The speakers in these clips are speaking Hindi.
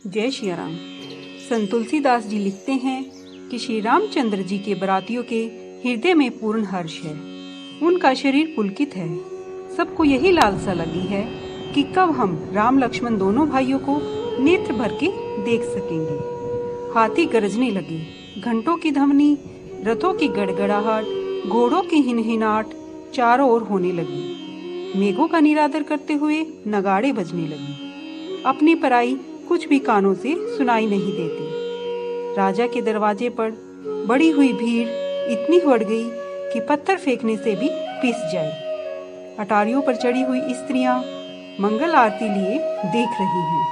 जय श्री राम। संत तुलसीदास जी लिखते हैं कि श्री रामचंद्र जी के बरातियों के हृदय में पूर्ण हर्ष है। उनका शरीर पुलकित है। सबको यही लालसा लगी है कि कब हम राम लक्ष्मण दोनों भाइयों को नेत्र भर के देख सकेंगे। हाथी गरजने लगे, घंटों की ध्वनि, रथों की गड़गड़ाहट, घोड़ों की हिनहिनाहट चारों ओर होने लगी। मेघों का निरादर करते हुए नगाड़े बजने लगी। अपनी पराई कुछ भी कानों से सुनाई नहीं देती। राजा के दरवाजे पर बढ़ी हुई भीड़ इतनी बढ़ गई कि पत्थर फेंकने से भी पिस जाए। अटारियों पर चढ़ी हुई स्त्रियां मंगल आरती लिए देख रही हैं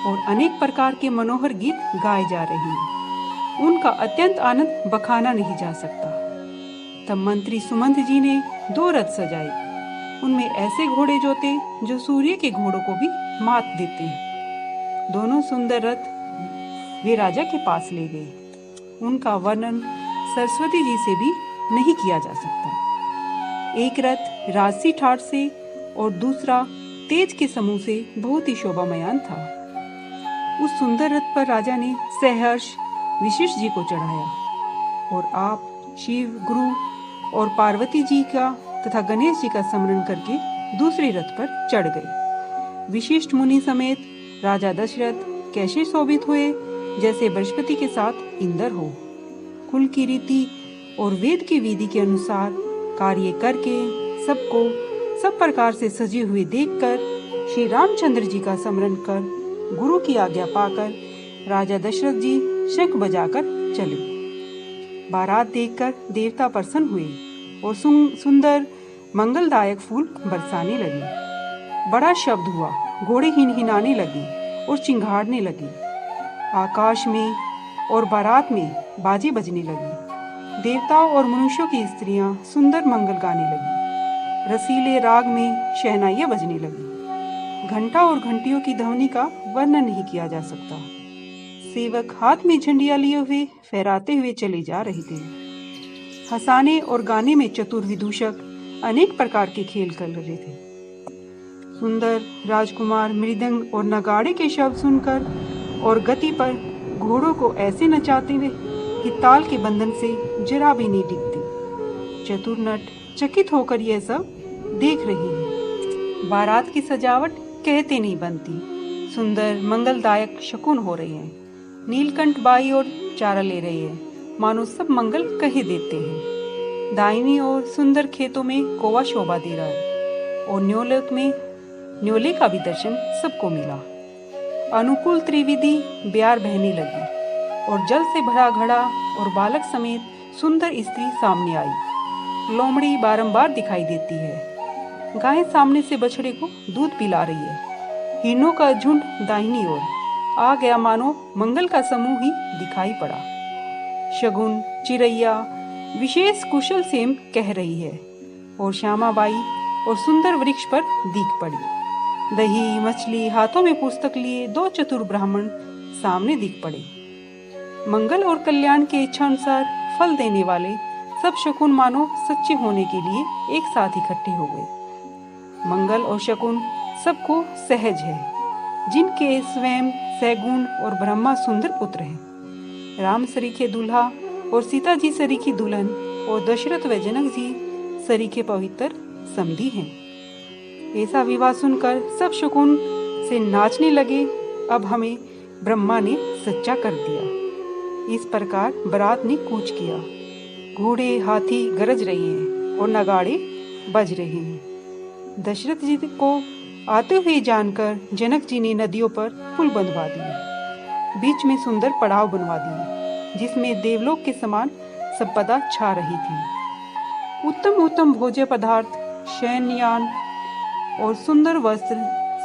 और अनेक प्रकार के मनोहर गीत गाए जा रहे हैं। उनका अत्यंत आनंद बखाना नहीं जा सकता। तब मंत्री सुमंत जी ने 2 रथ सजाए। उनमें ऐसे घोड़े जोते जो सूर्य के घोड़ों को भी मात देते हैं। दोनों सुंदर रथ वे राजा के पास ले गए। उनका वर्णन सरस्वती जी से भी नहीं किया जा सकता। एक रथ राजसी ठाठ से और दूसरा तेज के समूह से बहुत ही शोभामयान था। उस सुंदर रथ पर राजा ने सहर्ष वशिष्ठ जी को चढ़ाया और आप शिव, गुरु और पार्वती जी का तथा गणेश जी का स्मरण करके दूसरे रथ पर चढ़ गए। वशिष्ठ मुनि समेत राजा दशरथ कैसे शोभित हुए जैसे बृहस्पति के साथ इंद्र हो। कुल की रीति और वेद की विधि के अनुसार कार्य करके सबको सब प्रकार से सजे हुए देखकर श्री रामचंद्र जी का स्मरण कर गुरु की आज्ञा पाकर राजा दशरथ जी शंख बजाकर चले। बारात देखकर देवता प्रसन्न हुए और सुंदर मंगलदायक फूल बरसाने लगे। बड़ा शब्द हुआ, घोड़े हिनहिनाने लगे और चिंघाड़ने लगे। आकाश में और बारात में बाजे बजने लगी। देवताओं और मनुष्यों की स्त्रियां सुंदर मंगल गाने लगी। रसीले राग में शहनाइयां बजने लगी। घंटा और घंटियों की ध्वनि का वर्णन नहीं किया जा सकता। सेवक हाथ में झंडियां लिए हुए फहराते हुए चले जा रहे थे। हंसाने और गाने में चतुर विदूषक अनेक प्रकार के खेल कर रहे थे। सुंदर राजकुमार मृदंग और नगाड़े के शब्द सुनकर और गति पर घोड़ों को ऐसे नचाते हुए कि ताल के बंधन से जरा भी नहीं डिगती। चतुर नट चकित होकर यह सब देख रहे हैं। बारात की सजावट कहते नहीं बनती। सुंदर मंगलदायक शकुन हो रहे हैं। नीलकंठ बाई और चारा ले रहे हैं, मानो सब मंगल कहे देते हैं। दाहिनी ओर सुंदर खेतों में कोवा शोभा दे रहा है और न्योलोक में न्योले का भी दर्शन सबको मिला। अनुकूल त्रिविधि ब्यार बहने लगी और जल से भरा घड़ा और बालक समेत सुंदर स्त्री सामने आई। लोमड़ी बारंबार दिखाई देती है। गाय सामने से बछड़े को दूध पिला रही है। हिरणों का झुंड दाहिनी ओर आ गया, मानो मंगल का समूह ही दिखाई पड़ा। शगुन चिरैया विशेष कुशल सेम कह रही है और श्यामाबाई और सुंदर वृक्ष पर दिख पड़ी। दही मछली हाथों में पुस्तक लिए 2 चतुर ब्राह्मण सामने दिख पड़े। मंगल और कल्याण के इच्छा अनुसार फल देने वाले सब शकुन मानो सच्चे होने के लिए एक साथ इकट्ठे हो गए। मंगल और शकुन सबको सहज है, जिनके स्वयं सैगुण और ब्रह्मा सुंदर पुत्र हैं। राम सरीखे दूल्हा और सीता जी सरीखी दुल्हन और दशरथ व जनक जी सरीखे पवित्र समधी हैं। ऐसा विवाह सुनकर सब शकुन से नाचने लगे। अब हमें ब्रह्मा ने सच्चा कर दिया। इस प्रकार बारात ने कूच किया। घोड़े हाथी गरज रहे हैं और नगाड़े बज रहे हैं। दशरथ जी को आते हुए जानकर जनक जी ने नदियों पर पुल बंधवा दिए। बीच में सुंदर पड़ाव बनवा दिए, जिसमें देवलोक के समान संपदा छा रही थी। उत्तम उत्तम भोज्य पदार्थ, शयनयान और सुंदर वस्त्र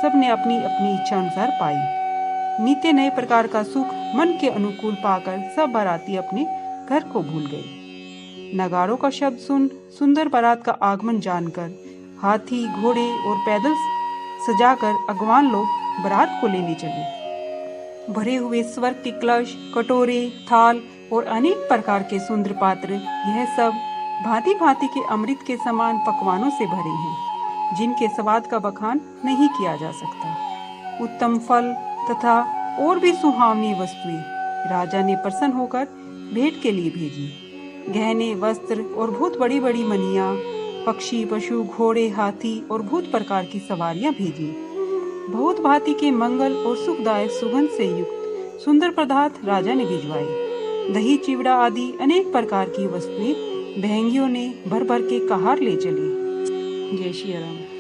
सबने अपनी अपनी इच्छा अनुसार पाई। नित्य नए प्रकार का सुख मन के अनुकूल पाकर सब बाराती अपने घर को भूल गए। नगाड़ों का शब्द सुन सुंदर बारात का आगमन जानकर हाथी घोड़े और पैदल सजाकर अगवान लोग बारात को लेने चले। भरे हुए स्वर्ग के कलश, कटोरे, थाल और अनेक प्रकार के सुंदर पात्र, यह सब भांति भांति के अमृत के समान पकवानों से भरे हैं, जिनके स्वाद का बखान नहीं किया जा सकता। उत्तम फल तथा और भी सुहावनी वस्तुएं राजा ने प्रसन्न होकर भेंट के लिए भेजी। गहने, वस्त्र और बहुत बड़ी बड़ी मनिया, पक्षी, पशु, घोड़े, हाथी और बहुत प्रकार की सवारियां भेजी। बहुत भांति के मंगल और सुखदायक सुगंध से युक्त सुंदर पदार्थ राजा ने भिजवाए। दही, चिवड़ा आदि अनेक प्रकार की वस्तुएं बहंगियों ने भर भर के कहार ले चली। जय श्री राम।